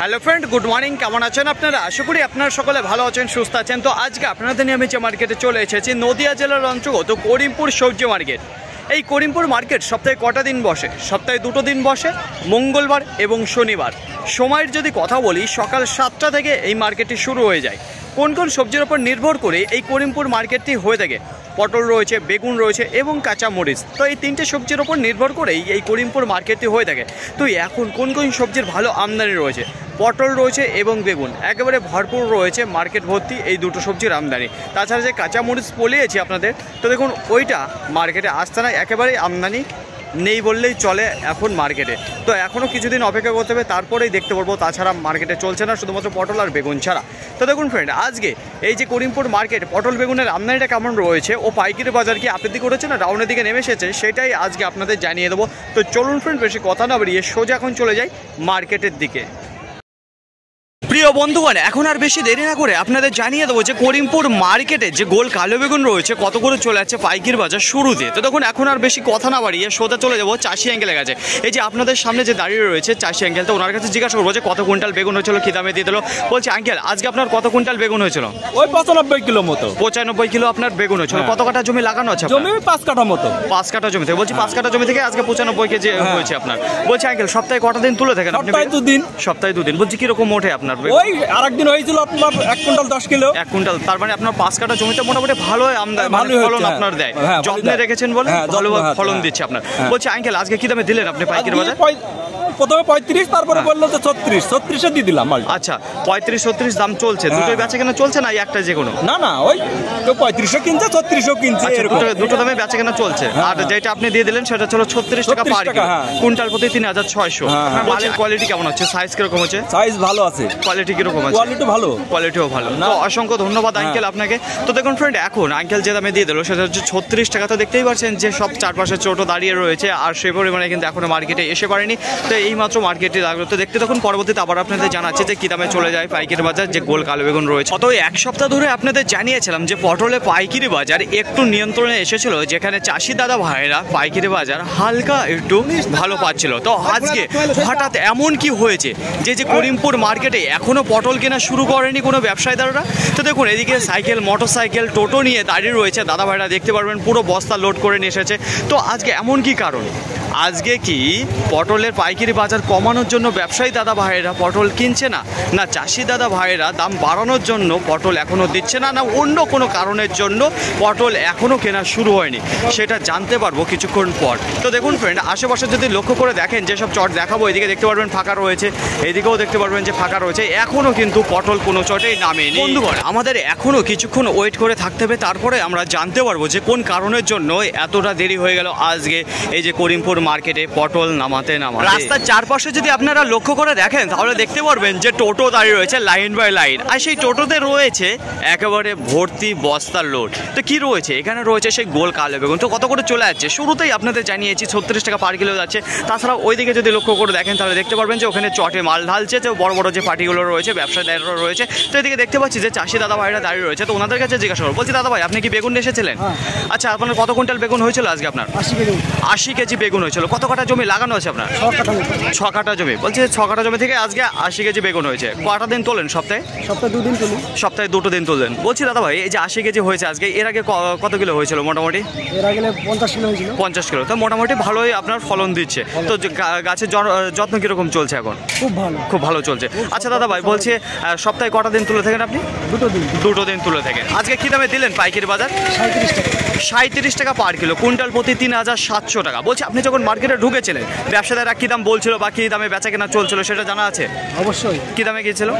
Hello friend, good morning. কেমন আছেন আপনারা? আশা করি আপনারা সকলে ভালো আছেন, সুস্থ আছেন। তো আজকে আপনাদের নিয়ে আমি যে মার্কেটে চলে এসেছি, নদিয়া জেলার অন্তর্গত করিমপুর সবজি মার্কেট। এই করিমপুর মার্কেট সপ্তাহে কটা দিন বসে? সপ্তাহে দুটো দিন বসে, মঙ্গলবার এবং শনিবার। সময়ের যদি কথা বলি, সকাল 7টা থেকে এই মার্কেটটি শুরু হয়ে যায়। কোন কোন সবজির ওপর নির্ভর করে এই করিমপুর মার্কেটটি হয়ে থাকে? পটল রয়েছে, বেগুন রয়েছে এবং কাঁচা মরিচ। তো এই তিনটে সবজির ওপর নির্ভর করেই এই করিমপুর মার্কেটটি হয়ে থাকে। তো এখন কোন কোন সবজির ভালো আমদানি রয়েছে? পটল রয়েছে এবং বেগুন একেবারে ভরপুর রয়েছে, মার্কেট ভর্তি এই দুটো সবজির আমদানি। তাছাড়া যে কাঁচা মরিচ বলিয়েছি আপনাদের, তো দেখুন ওইটা মার্কেটে আসতে না, একেবারেই আমদানি নেই বললেই চলে এখন মার্কেটে। তো এখনও কিছুদিন অপেক্ষা করতে হবে, তারপরেই দেখতে পারবো। তাছাড়া মার্কেটে চলছে না, শুধুমাত্র পটল আর বেগুন ছাড়া। তো দেখুন ফ্রেন্ড, আজকে এই যে করিমপুর মার্কেট, পটল বেগুনের আমদানিটা কেমন রয়েছে ও পাইকারি বাজার কি আপের দিকে করেছে না ডাউনের দিকে নেমে এসেছে, সেটাই আজকে আপনাদের জানিয়ে দেবো। তো চলুন ফ্রেন্ড, বেশি কথা না বাড়িয়ে সোজা এখন চলে যাই মার্কেটের দিকে। প্রিয় বন্ধুগণ, এখন আর বেশি দেরি না করে আপনাদের জানিয়ে দেবো যে করিমপুর মার্কেটে যে গোল কালো বেগুন রয়েছে কত করে চলে যাচ্ছে পাইকারি বাজার শুরুতে। তো দেখুন, এখন আর বেশি কথা না বাড়িয়ে সোজা চলে যাবো চাষি আঙ্কেলের কাছে। এই যে আপনাদের সামনে যে দাঁড়িয়ে রয়েছে চাষি আঙ্কেল, তো ওনার কাছে জিজ্ঞাসা করবো যে কত কুইন্টাল বেগুন হয়েছিল, কী দামে দিয়ে দিল। বলছে আঙ্কেল, আজকে আপনার কত কুইন্টাল বেগুন হয়েছিল? ওই 95 কিলো মতো। 95 কিলো আপনার বেগুন হয়েছিল। কত কাঠা জমি লাগানো আছে? জমি 5 কাঠা মতো। 5 কাঠা জমি থেকে। বলছি 5 কাঠা জমি থেকে আজকে 95 কেজি হয়েছে আপনার। বলছে আঙ্কেল, সপ্তাহে কটা দিন তুলে থাকেন আপনি? সপ্তাহে 2 দিন। সপ্তাহে 2 দিন। বলছি কিরকম ওঠে আপনার? ওই আরেকদিন হয়েছিল আপনার 1 কুইন্টাল 10 কিলো। 1 কুইন্টাল। তার মানে আপনার 5 কাঠা জমিতে মোটামুটি ভালো আমদানি, ফলন আপনার দেয়। যত্নে রেখেছেন বলে ভালো ফলন দিচ্ছে আপনার। বলছি আঙ্কেল, আজকে কি দামে দিলেন আপনি পাইকারি বাজার? প্রথমে 35, তারপরে বললো যে 36 দিয়ে দিলাম। আচ্ছা, 35-36 দাম চলছে। দুটোই বেচা কেনা চলছে না একটা যে কোনো? না না, ওই তো 35 কিনছে, 36 কিনছে, দুটো দামে বেচা কেনা চলছে। আর যেটা আপনি দিয়ে দিলেন সেটা ছিল 36 টাকা পার কিলো, কুইন্টাল প্রতি 3600। মালের কোয়ালিটি কেমন হচ্ছে? সাইজ কিরকম হচ্ছে? সাইজ ভালো আছে। কোয়ালিটি কিরকম আছে? কোয়ালিটি ভালো, কোয়ালিটিও ভালো। তো অসংখ্য ধন্যবাদ আঙ্কেল আপনাকে। তো দেখুন ফ্রেন্ড, এখন আঙ্কেল যে দামে দিয়ে দিল সেটা হচ্ছে 36 টাকা। তো দেখতেই পাচ্ছেন যে সব চারপাশে ছোটো দাঁড়িয়ে রয়েছে, আর সে পরিমাণে কিন্তু এখনো মার্কেটে এসে পারেনি। তো এইমাত্র মার্কেটে লাগলো। তো দেখতে তখন পরবর্তীতে আবার আপনাদের জানাচ্ছে যে কী দামে চলে যায় পাইকারি বাজার যে গোল কালো বেগুন রয়েছে। তো এক সপ্তাহ ধরে আপনাদের জানিয়েছিলাম যে পটলে পাইকারি বাজার একটু নিয়ন্ত্রণে এসেছিল, যেখানে চাষি দাদা ভাইরা পাইকারি বাজার হালকা একটু ভালো পাচ্ছিল। তো আজকে হঠাৎ এমন কি হয়েছে যে করিমপুর মার্কেটে এখনো পটল কেনা শুরু করেনি কোনো ব্যবসায়ীদাররা? তো দেখুন, এদিকে সাইকেল, মোটরসাইকেল, টোটো নিয়ে দাঁড়িয়ে রয়েছে দাদা ভাইরা, দেখতে পারবেন পুরো বস্তা লোড করে নিয়ে এসেছে। তো আজকে এমন কি কারণ? আজকে কি পটলের পাইকারি বাজার কমানোর জন্য ব্যবসায়ী দাদা ভাইয়েরা পটল কিনছে না, না চাষি দাদা ভাইয়েরা দাম বাড়ানোর জন্য পটল এখনও দিচ্ছে না, না অন্য কোনো কারণের জন্য পটল এখনও কেনা শুরু হয়নি? সেটা জানতে পারবো কিছুক্ষণ পর। তো দেখুন ফ্রেন্ড, আশেপাশে যদি লক্ষ্য করে দেখেন, যেসব চট দেখাবো এদিকে দেখতে পারবেন ফাঁকা রয়েছে, এদিকেও দেখতে পারবেন যে ফাঁকা রয়েছে। এখনও কিন্তু পটল কোনো চটেই নামেনি। বন্ধুগণ, আমাদের এখনও কিছুক্ষণ ওয়েট করে থাকতে হবে, তারপরে আমরা জানতে পারবো যে কোন কারণের জন্য এতটা দেরি হয়ে গেল আজকে এই যে করিমপুর মার্কেটে পটল নামাতে। রাস্তার চারপাশে যদি আপনারা লক্ষ্য করে দেখেন তাহলে দেখতে পারবেন যে টোটো দাঁড়িয়ে রয়েছে লাইন বাই লাইন, আর সেই টোটোতে রয়েছে একেবারে ভর্তি বস্তার লোড। তো কি রয়েছে এখানে? রয়েছে সেই গোল কালো বেগুন। তো কত করে চলে যাচ্ছে? শুরুতেই আপনাদের জানিয়েছি 36 টাকা পার কিলো যাচ্ছে। তাছাড়া ওইদিকে যদি লক্ষ্য করে দেখেন তাহলে দেখতে পারবেন যে ওখানে চটে মাল ঢালছে, তো বড় বড় যে পার্টিগুলো রয়েছে, ব্যবসায়ীরা রয়েছে। তো এদিকে দেখতে পাচ্ছি যে চাষি দাদা ভাইরা দাঁড়িয়ে রয়েছে। তো ওনাদের কাছে জিজ্ঞাসা করবো, বলছি দাদা ভাই, আপনি কি বেগুন এসেছিলেন? আচ্ছা, আপনার কত কুইন্টাল বেগুন হয়েছিল আজকে? আপনার 80 কেজি বেগুন হয়েছিল। কত কাঠা জমি লাগানো আছে আপনার? 6 কাঠা জমি। বলছি 6 কাঠা জমি থেকে আজকে 80 কেজি বেগুন হয়েছে। কটা দিন তোলেন সপ্তাহে? সপ্তাহে 2 দিন তুলি। সপ্তাহে 2 দিন তুললেন। বলছি দাদা ভাই, এই যে 80 কেজি হয়েছে আজকে, এর আগে কত কিলো হয়েছিল মোটামুটি? এর আগে 50 কিলো হয়েছিল। 50 কিলো। তো মোটামুটি ভালোই আপনার ফলন দিচ্ছে। তো গাছের যত্ন কিরকম চলছে এখন? খুব ভালো, খুব ভালো চলছে। আচ্ছা দাদা ভাই, বলছি সপ্তাহে কটা দিন তুলে থাকেন আপনি? 2 দিন তুলে থাকেন। আজকে কি দামে দিলেন পাইকারি বাজার? 37 টাকা। 37 টাকা পার কিলো, কুইন্টাল প্রতি 3700 টাকা। বলছি আপনি যখন মার্কেটে ঢুকেছিলেন ব্যবসাদাররা কি দাম বলছিল বা কি দামে বেচা কেনা চলছিল সেটা জানা আছে? অবশ্যই। কি দামে গিয়েছিল?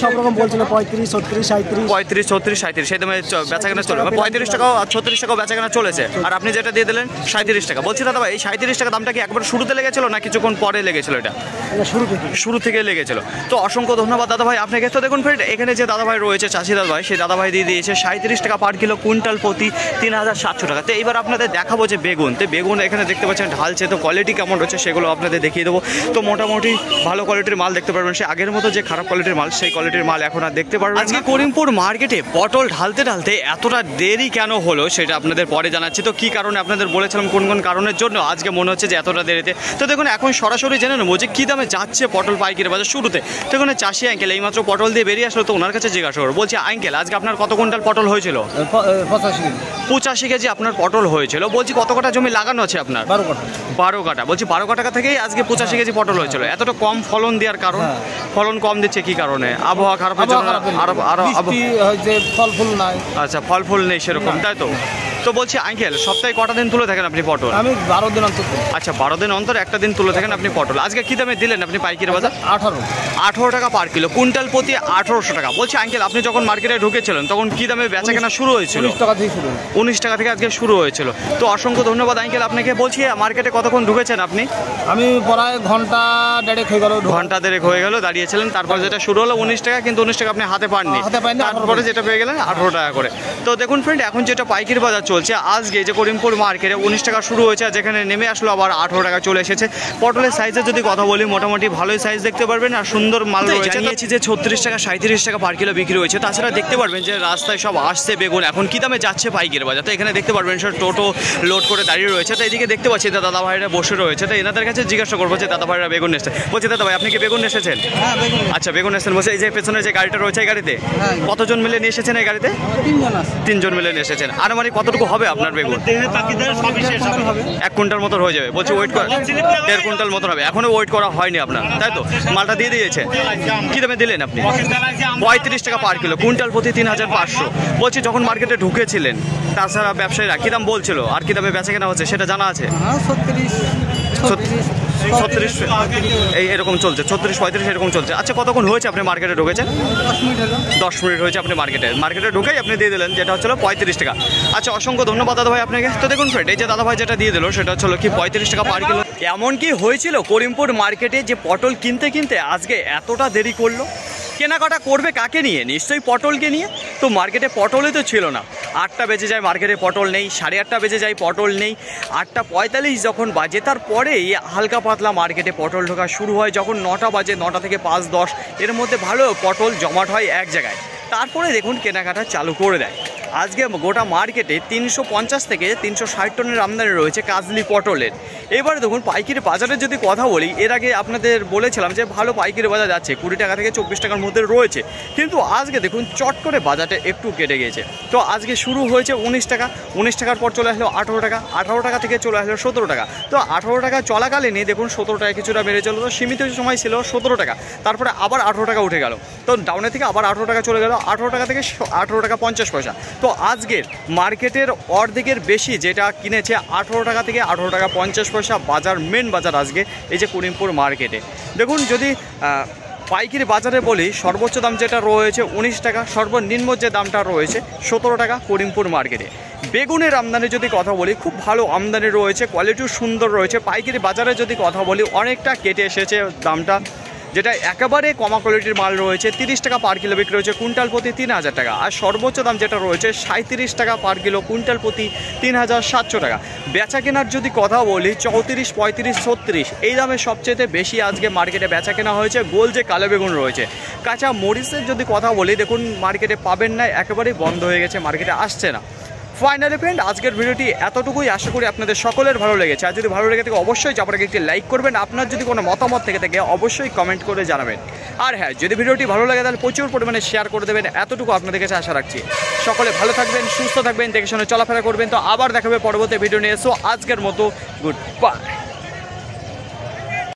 সব রকম বলছিল 35, 36, 37। 35, 36, 37 সেই দামে বেচা কেনা চলে। 35 টাকাও আর 36 টাকাও বেচা কেনা চলেছে। আর আপনি যেটা দিয়ে দিলেন 37 টাকা। বলছি দাদা ভাই, এই 37 টাকা দামটা কি একবার শুরুতে লেগেছিল না কিছুক্ষণ পরে লেগেছিল? এটা শুরু থেকে লেগেছিল। তো অসংখ্য ধন্যবাদ দাদা ভাই আপনাকে। তো দেখুন ফ্রেন্ড, এখানে যে দাদা ভাই রয়েছে চাষি দাদা ভাই, সেই দাদা ভাই দিয়ে দিয়েছে 37 টাকা পার কিলো, কুইন্টাল প্রতি 3700 টাকা। তো এইবার আপনাদের দেখাবো যে বেগুন। তো বেগুন এখানে দেখতে পাচ্ছেন ঢালছে, তো কোয়ালিটি কেমন রয়েছে সেগুলো আপনাদের দেখিয়ে দেবো। তো মোটামুটি ভালো কোয়ালিটির মাল দেখতে পারবেন, সে আগের মতো যে খারাপ কোয়ালিটির মাল সেই কোয়ালিটির মাল এখন আর দেখতে পারবেন। আজকে করিমপুর মার্কেটে পটল ঢালতে ঢালতে এতটা দেরি কেন হলো সেটা আপনাদের পরে জানাচ্ছি। তো কী কারণে আপনাদের বলেছিলাম কোন কোন কারণের জন্য আজকে মনে হচ্ছে যে এতটা দেরিতে। তো দেখুন এখন সরাসরি জেনে নেবো যে কী দামে যাচ্ছে পটল পাইকারি বাজার শুরুতে। দেখুন চাষি আঙ্কেল এইমাত্র পটল দিয়ে বেরিয়ে আসলো, তো ওনার কাছে জিজ্ঞাসা করবো। বলছি আঙ্কেল আজকে আপনার কত কুইন্টাল পটল হয়েছিল? 85 কেজি আপনার পটল হয়েছিল। বলছি কত কাটা জমি লাগানো আছে আপনার? 12 কাটা। বলছি 12 কাটা থেকেই আজকে 85 কেজি পটল হয়েছিল। এতটা কম ফলন দেওয়ার কারণ? ফলন কম দিচ্ছে কি কারণে? আবহাওয়া খারাপের জন্য? আরো ফল ফুল নাই। আচ্ছা, ফল ফুল নেই সেরকম, তাই তো? তো বলছি আঙ্কেল সপ্তাহে কটা দিন তুলে থাকেন আপনি পটল? আমি 12 দিন অন্তর। আচ্ছা, 12 দিন অন্তর একটা দিন তুলে থাকেন আপনি পটল। আজকে কি দামে দিলেন আপনি পাইকারি বাজার? 18 টাকা পার কিলো, কুইন্টাল প্রতি 1800 টাকা। বলছি আঙ্কেল আপনি যখন মার্কেটে ঢুকেছিলেন তখন কি দামে বেচা কেনা শুরু হয়েছিল? 19 টাকা থেকে আজকে শুরু হয়েছিল। তো অসংখ্য ধন্যবাদ আঙ্কেল আপনাকে। বলছি মার্কেটে কতক্ষণ ঢুকেছেন আপনি? আমি প্রায় ঘন্টা দেড়েক হয়ে গেল। ঘন্টা দেড়েক হয়ে গেল দাঁড়িয়েছিলেন, তারপর যেটা শুরু হলো 19 টাকা, কিন্তু 19 টাকা আপনি হাতে পাননি, তারপরে যেটা পেয়ে গেলেন 18 টাকা করে। তো দেখুন ফ্রেন্ড এখন যেটা পাইকারি বাজার চলছে আজকে যে করিমপুর মার্কেটে 19 টাকা শুরু হয়েছে, আর যেখানে নেমে আসলো আবার 18 টাকা চলে এসেছে। পটলের সাইজের যদি কথা বলি মোটামুটি ভালোই সাইজ দেখতে পারবেন, আর সুন্দর মাল রয়েছে। জানিয়েছি যে 36 টাকা 37 টাকা পার কিলো বিক্রি হয়েছে। তাছাড়া দেখতে পারবেন যে রাস্তায় সব আসছে বেগুন, এখন কি দামে যাচ্ছে পাইকারি বাজার। তো এখানে দেখতে পারবেন সব টোটো লোড করে দাঁড়িয়ে রয়েছে। তো এদিকে দেখতে পাচ্ছি দাদা ভাইরা বসে রয়েছে। তো এনাদের কাছে জিজ্ঞাসা করবো যে দাদা ভাইরা বেগুন এসেছে। বলছি দাদা ভাই আপনি কি বেগুন এসেছেন? আচ্ছা, বেগুন এসেছেন। বলছে এই যে পেছনে যে গাড়িটা রয়েছে এই গাড়িতে কতজন মিলে নিয়ে এসেছেন? এই গাড়িতে 3 জন মিলে নিয়ে এসেছেন। আর মানে কতটুকু হবে আপনার বেগুন? 1 কুইন্টাল মতো হয়ে যাবে। বলছি ওয়েট করা 1.5 কুইন্টাল মতো হবে, এখনো ওয়েট করা হয়নি আপনার, তাই তো? মালটা দিয়ে দিয়েছে। কি দামে দিলেন আপনি? 35 টাকা পার কিলো, কুইন্টাল প্রতি 3500। বলছি যখন মার্কেটে ঢুকেছিলেন তাছাড়া ব্যবসায়ীরা কি দাম বলছিল আর কি দামে বেচা কেনা হচ্ছে সেটা জানা আছে? 36 এই এরকম চলছে, 36-35 এরকম চলছে। আচ্ছা, কতক্ষণ হয়েছে আপনি মার্কেটে ঢুকেছেন? 10 মিনিট হয়েছে আপনি মার্কেটে ঢুকেই আপনি দিয়ে দিলেন, যেটা হচ্ছিল 35 টাকা। আচ্ছা, অসংখ্য ধন্যবাদ দাদা ভাই আপনাকে। তো দেখুন ফ্রেন্ড এই যে দাদা ভাই যেটা দিয়ে দিল সেটা হচ্ছিল কি 35 টাকা পার কিলো। এমন কি হয়েছিল করিমপুর মার্কেটে যে পটল কিনতে আজকে এতটা দেরি করলো? কেনাকাটা করবে কাকে নিয়ে? নিশ্চয়ই পটলকে নিয়ে। তো মার্কেটে পটলই তো ছিল না। 8টা বেজে যায় মার্কেটে পটল নেই, 8:30 বেজে যায় পটল নেই, 8:45 যখন বাজে তারপরেই হালকা পাতলা মার্কেটে পটল ঢোকা শুরু হয়। যখন 9টা বাজে, 9টা থেকে 5-10 এর মধ্যে ভালো পটল জমাট হয় এক জায়গায়, তারপরে দেখুন কেনাকাটা চালু করে দেয়। আজকে গোটা মার্কেটে 350 থেকে 360 টনের আমদানি রয়েছে কাজলি পটলের। এবারে দেখুন পাইকারি বাজারের যদি কথা বলি, এর আগে আপনাদের বলেছিলাম যে ভালো পাইকারি বাজার যাচ্ছে 20 টাকা থেকে 24 টাকার মধ্যে রয়েছে, কিন্তু আজকে দেখুন চট করে বাজারটা একটু কেটে গিয়েছে। তো আজকে শুরু হয়েছে 19 টাকা, 19 টাকার পর চলে আসলো 18 টাকা, 18 টাকা থেকে চলে আসলো 17 টাকা। তো 18 টাকা চলাকালীনই দেখুন 17 টাকা কিছুটা বেড়ে চলো। তো সীমিত সময় ছিল 17 টাকা, তারপরে আবার 18 টাকা উঠে গেল। তো ডাউনের থেকে আবার 18 টাকা চলে গেল, 18 টাকা থেকে 18 টাকা 50 পয়সা। তো আজকের মার্কেটের অর্ধেকের বেশি যেটা কিনেছে 18 টাকা থেকে 18 টাকা 50 পয়সা বাজার, মেন বাজার আজকে এই যে করিমপুর মার্কেটে। দেখুন যদি পাইকারি বাজারে বলি সর্বোচ্চ দাম যেটা রয়েছে 19 টাকা, সর্বনিম্ন যে দামটা রয়েছে 17 টাকা করিমপুর মার্কেটে। বেগুনের আমদানি যদি কথা বলি খুব ভালো আমদানি রয়েছে, কোয়ালিটিও সুন্দর রয়েছে। পাইকারি বাজারে যদি কথা বলি অনেকটা কেটে এসেছে দামটা, যেটা একেবারে কমা কোয়ালিটির মাল রয়েছে 30 টাকা পার কিলো বিক্রি হয়েছে, কুইন্টাল প্রতি 3000 টাকা। আর সর্বোচ্চ দাম যেটা রয়েছে 37 টাকা পার কিলো, কুইন্টাল প্রতি 3700 টাকা। বেচা কেনার যদি কথা বলি 34, 35, 36 এই দামে সবচেয়ে বেশি আজকে মার্কেটে বেচা কেনা হয়েছে। গোল যে কালো বেগুন রয়েছে, কাঁচা মরিচের যদি কথা বলি দেখুন মার্কেটে পাবেন না, একেবারেই বন্ধ হয়ে গেছে, মার্কেটে আসছে না। ফাইনালি ফ্রেন্ড আজকের ভিডিওটি এতটুকুই, আশা করি আপনাদের সকলের ভালো লেগেছে। আর যদি ভালো লেগে থাকে অবশ্যই চাপড়াকে একটি লাইক করবেন, আপনার যদি কোনো মতামত থেকে থাকে অবশ্যই কমেন্ট করে জানাবেন। আর হ্যাঁ, যদি ভিডিওটি ভালো লাগে তাহলে প্রচুর পরিমাণে শেয়ার করে দেবেন, এতটুকু আপনাদের কাছে আশা রাখছি। সকলে ভালো থাকবেন, সুস্থ থাকবেন, দেখে শুনে চলাফেরা করবেন। তো আবার দেখাবে পরবর্তী ভিডিও নিয়ে। সো আজকের মতো গুড বাই।